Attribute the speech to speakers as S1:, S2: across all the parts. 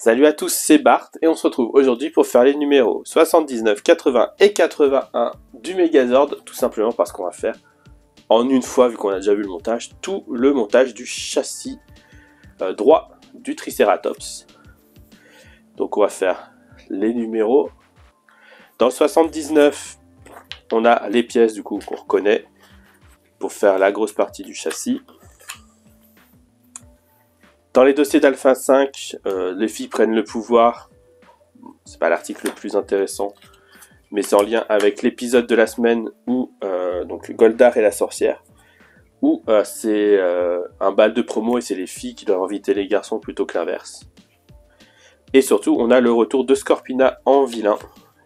S1: Salut à tous, c'est Bart et on se retrouve aujourd'hui pour faire les numéros 79, 80 et 81 du Megazord, tout simplement parce qu'on va faire en une fois, vu qu'on a déjà vu le montage, tout le montage du châssis droit du Triceratops. Donc on va faire les numéros. Dans le 79, on a les pièces du coup qu'on reconnaît pour faire la grosse partie du châssis. Dans les dossiers d'Alpha 5, les filles prennent le pouvoir. C'est pas l'article le plus intéressant, mais c'est en lien avec l'épisode de la semaine où donc Goldar et la sorcière, où c'est un bal de promo et c'est les filles qui doivent inviter les garçons plutôt que l'inverse. Et surtout, on a le retour de Scorpina en vilain,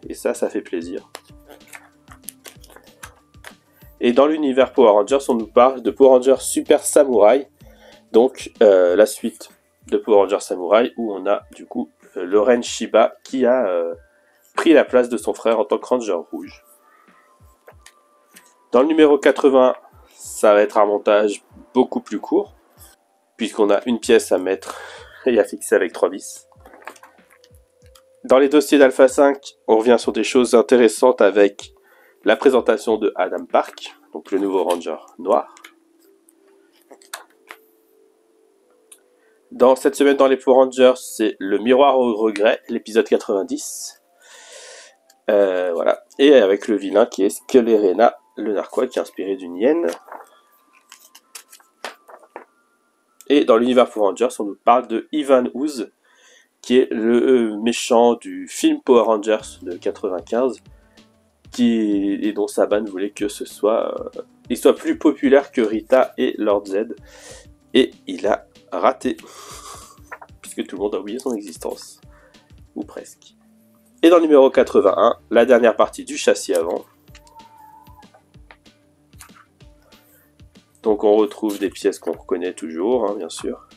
S1: et ça fait plaisir. Et dans l'univers Power Rangers, on nous parle de Power Rangers Super Samurai. Donc la suite de Power Rangers Samurai où on a du coup le Ren Shiba qui a pris la place de son frère en tant que Ranger rouge. Dans le numéro 80, ça va être un montage beaucoup plus court puisqu'on a une pièce à mettre et à fixer avec 3 vis. Dans les dossiers d'Alpha 5, on revient sur des choses intéressantes avec la présentation de Adam Park, donc le nouveau Ranger noir. Dans cette semaine dans les Power Rangers, c'est le miroir au regret, l'épisode 90. Voilà. Et avec le vilain qui est Skelerena, le narquois qui est inspiré d'une hyène. Et dans l'univers Power Rangers, on nous parle de Ivan Ooze, qui est le méchant du film Power Rangers de 95, et dont Saban voulait que il soit plus populaire que Rita et Lord Z. Et il a raté, puisque tout le monde a oublié son existence, ou presque. Et dans le numéro 81, la dernière partie du châssis avant. Donc on retrouve des pièces qu'on reconnaît toujours, bien sûr.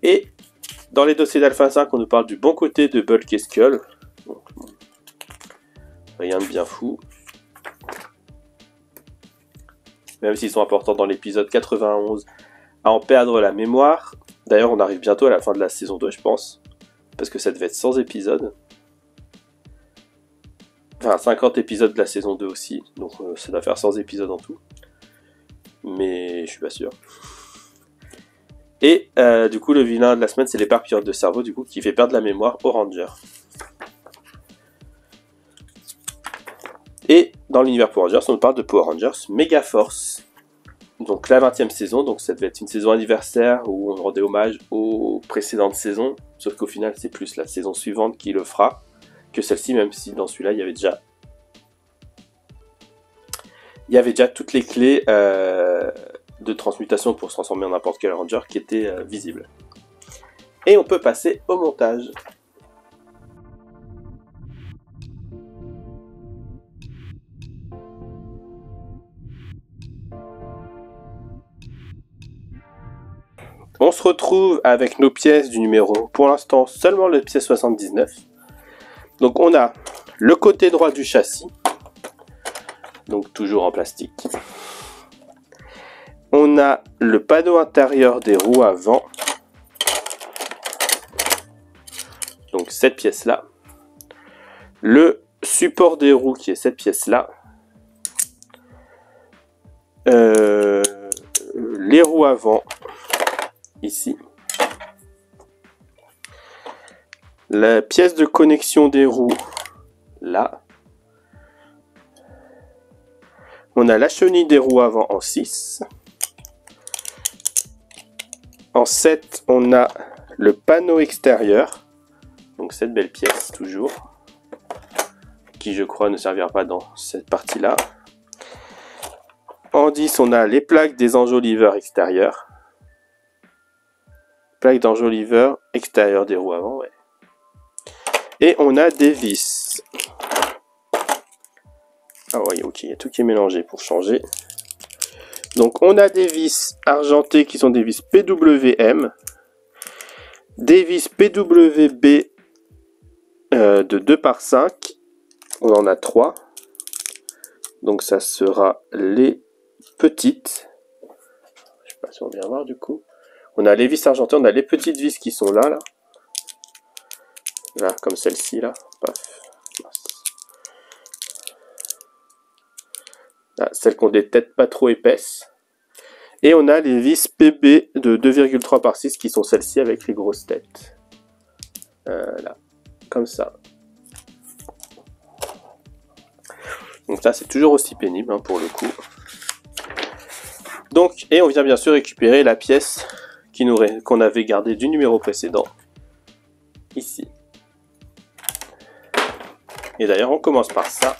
S1: Et dans les dossiers d'Alpha 5, on nous parle du bon côté de Bulk et Skull. Donc, rien de bien fou. Même s'ils sont importants dans l'épisode 91, à en perdre la mémoire. D'ailleurs, on arrive bientôt à la fin de la saison 2, je pense. Parce que ça devait être 100 épisodes. Enfin, 50 épisodes de la saison 2 aussi. Donc ça doit faire 100 épisodes en tout. Mais je suis pas sûr. Et du coup, le vilain de la semaine, c'est l'éparpilleur de cerveau, du coup, qui fait perdre la mémoire aux Rangers. Et dans l'univers Power Rangers, on nous parle de Power Rangers Mega Force. Donc la 20e saison, donc ça devait être une saison anniversaire où on rendait hommage aux précédentes saisons. Sauf qu'au final, c'est plus la saison suivante qui le fera que celle-ci, même si dans celui-là, il y avait déjà toutes les clés de transmutation pour se transformer en n'importe quel Ranger qui étaient visibles. Et on peut passer au montage. On se retrouve avec nos pièces du numéro, pour l'instant seulement le pièce 79. Donc on a le côté droit du châssis, donc toujours en plastique. On a le panneau intérieur des roues avant, donc cette pièce-là. Le support des roues qui est cette pièce-là. Les roues avant, ici. La pièce de connexion des roues, là. On a la chenille des roues avant en 6. En 7, on a le panneau extérieur. Donc cette belle pièce, toujours. Qui, je crois, ne servira pas dans cette partie-là. En 10, on a les plaques des enjoliveurs extérieurs. Plaques d'enjoliveur extérieure des roues avant, ouais. Et on a des vis. Ah oui, ok, il y a tout qui est mélangé pour changer. Donc on a des vis argentées qui sont des vis PWM. Des vis PWB de 2 par 5. On en a 3. Donc ça sera les petites. Je sais pas si on vient voir du coup. On a les vis argentées, on a les petites vis qui sont là. Là, comme celle-ci, là. Paf. Là, celles qui ont des têtes pas trop épaisses. Et on a les vis PB de 2,3 par 6 qui sont celles-ci avec les grosses têtes. Là, comme ça. Donc ça, c'est toujours aussi pénible hein, pour le coup. Donc, et on vient bien sûr récupérer la pièce qu'on avait gardée du numéro précédent. Ici. Et d'ailleurs, on commence par ça.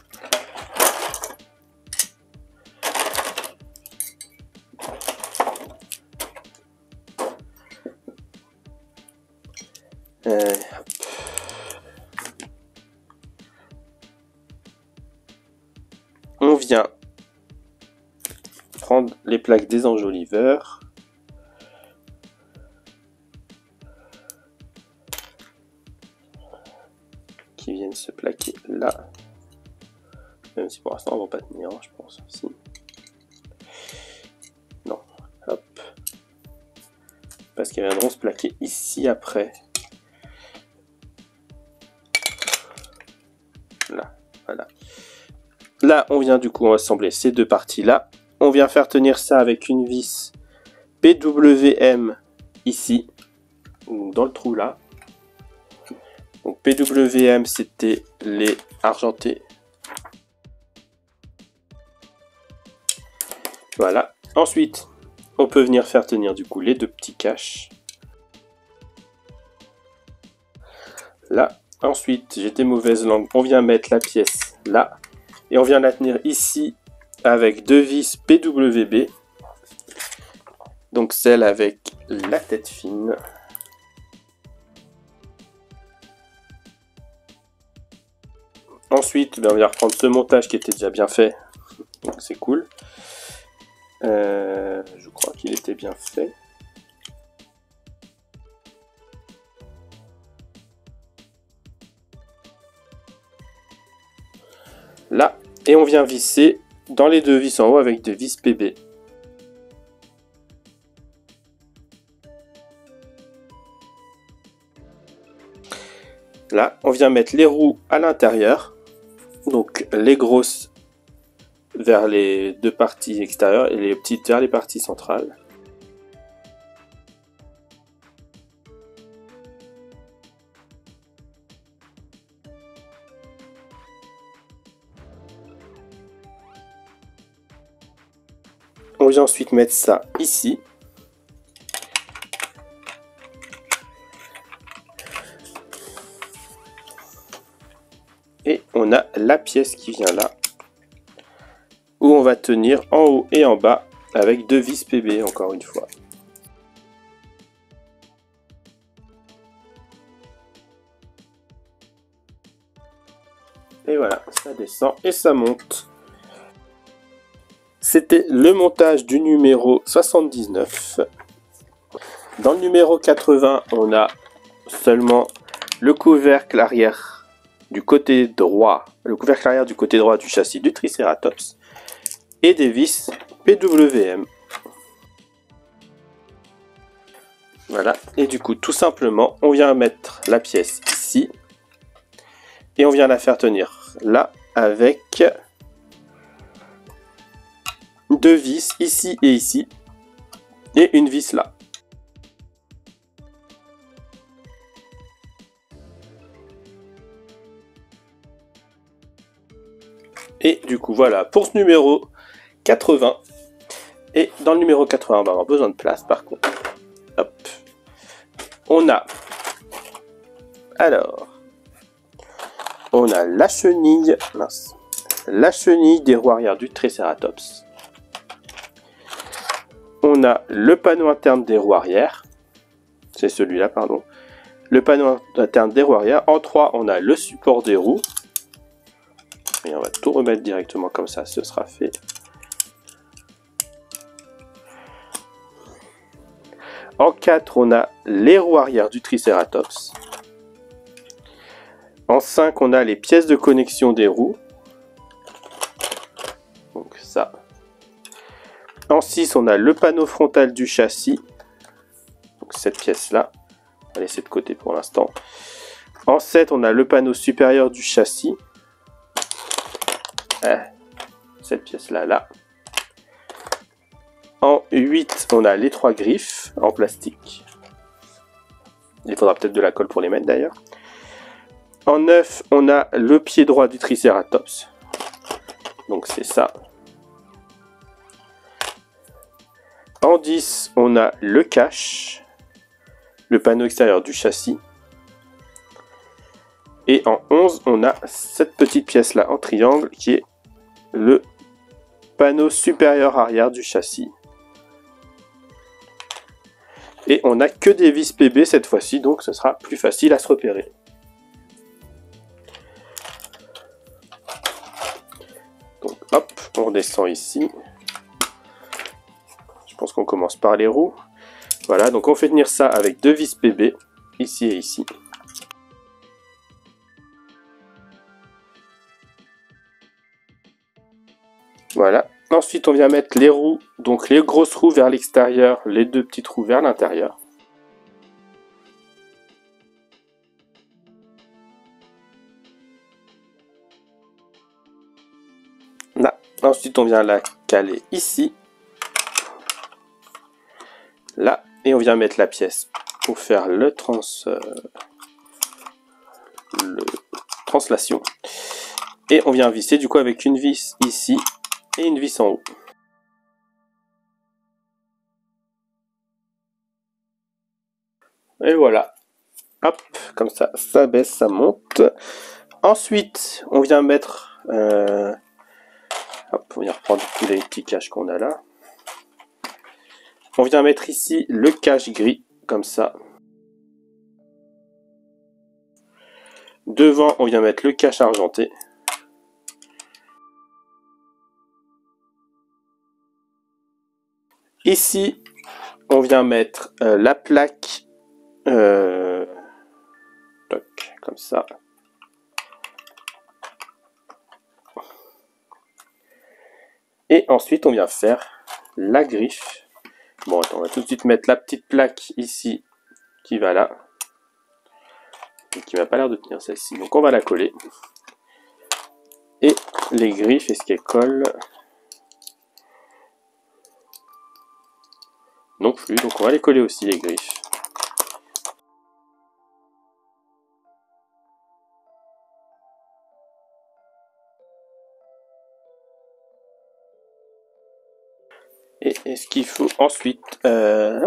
S1: On vient prendre les plaques des enjoliveurs. Qui viennent se plaquer là. Même si pour l'instant, elles vont pas tenir, je pense. Si. Non. Hop. Parce qu'elles viendront se plaquer ici après. Là. Voilà. Là, on vient du coup assembler ces deux parties-là. On vient faire tenir ça avec une vis PWM ici, ou dans le trou là. Donc PWM, c'était les argentés. Voilà. Ensuite, on peut venir faire tenir du coup les deux petits caches. Là. Ensuite, j'ai des mauvaises langues. On vient mettre la pièce là. Et on vient la tenir ici avec deux vis PWB. Donc celle avec la tête fine. Ensuite, on vient reprendre ce montage qui était déjà bien fait. Donc c'est cool. Je crois qu'il était bien fait. Là, et on vient visser dans les deux vis en haut avec des vis PB. Là, on vient mettre les roues à l'intérieur, donc les grosses vers les deux parties extérieures et les petites vers les parties centrales. On vient ensuite mettre ça ici. Et on a la pièce qui vient là, où on va tenir en haut et en bas avec deux vis PB encore une fois. Et voilà, ça descend et ça monte. C'était le montage du numéro 79. Dans le numéro 80, on a seulement le couvercle arrière du côté droit, le couvercle arrière du côté droit du châssis du Triceratops et des vis PWM. Voilà, et du coup, tout simplement, on vient mettre la pièce ici et on vient la faire tenir là avec deux vis ici et une vis là. Et du coup voilà pour ce numéro 80. Et dans le numéro 80 on va avoir besoin de place par contre. Hop. On a la chenille, la chenille des roues arrière du Triceratops. On a le panneau interne des roues arrière. C'est celui-là, pardon. Le panneau interne des roues arrière. En 3, on a le support des roues. Et on va tout remettre directement comme ça, ce sera fait. En 4, on a les roues arrière du Triceratops. En 5, on a les pièces de connexion des roues. Donc ça. En 6, on a le panneau frontal du châssis. Donc cette pièce-là, on va laisser de côté pour l'instant. En 7, on a le panneau supérieur du châssis. Cette pièce-là, là. En 8, on a les 3 griffes en plastique. Il faudra peut-être de la colle pour les mettre d'ailleurs. En 9, on a le pied droit du Triceratops. Donc c'est ça. En 10, on a le cache, le panneau extérieur du châssis. Et en 11, on a cette petite pièce-là en triangle qui est le panneau supérieur arrière du châssis. Et on n'a que des vis PB cette fois-ci, donc ce sera plus facile à se repérer. Donc hop, on redescend ici. Je pense qu'on commence par les roues. Voilà, donc on fait tenir ça avec 2 vis PB, ici et ici. Voilà. Ensuite, on vient mettre les roues, donc les grosses roues vers l'extérieur, les 2 petites roues vers l'intérieur. Là. Ensuite, on vient la caler ici. Là. Et on vient mettre la pièce pour faire le translation. Et on vient visser du coup avec une vis ici et une vis en haut. Et voilà. Hop, comme ça, ça baisse, ça monte. Ensuite, on vient mettre... hop, on vient reprendre tous les petits caches qu'on a là. On vient mettre ici le cache gris, comme ça. Devant, on vient mettre le cache argenté. Ici, on vient mettre la plaque, comme ça. Et ensuite, on vient faire la griffe. Bon, attends, on va tout de suite mettre la petite plaque ici, qui va là. Et qui m'a pas l'air de tenir celle-ci. Donc on va la coller. Et les griffes, est-ce qu'elles collent? Non plus, donc on va les coller aussi, les griffes. Et est-ce qu'il faut ensuite... Et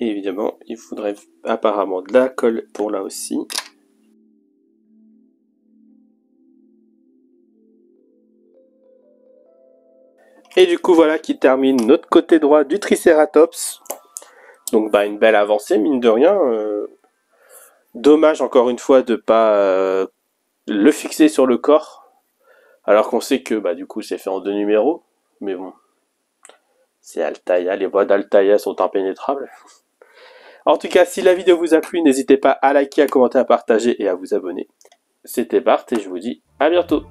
S1: évidemment, il faudrait apparemment de la colle pour là aussi. Et du coup, voilà qui termine notre côté droit du Triceratops. Donc bah, une belle avancée, mine de rien. Dommage encore une fois de ne pas le fixer sur le corps. Alors qu'on sait que bah, du coup c'est fait en 2 numéros. Mais bon, c'est Altaïa, les voies d'Altaïa sont impénétrables. En tout cas, si la vidéo vous a plu, n'hésitez pas à liker, à commenter, à partager et à vous abonner. C'était Bart et je vous dis à bientôt.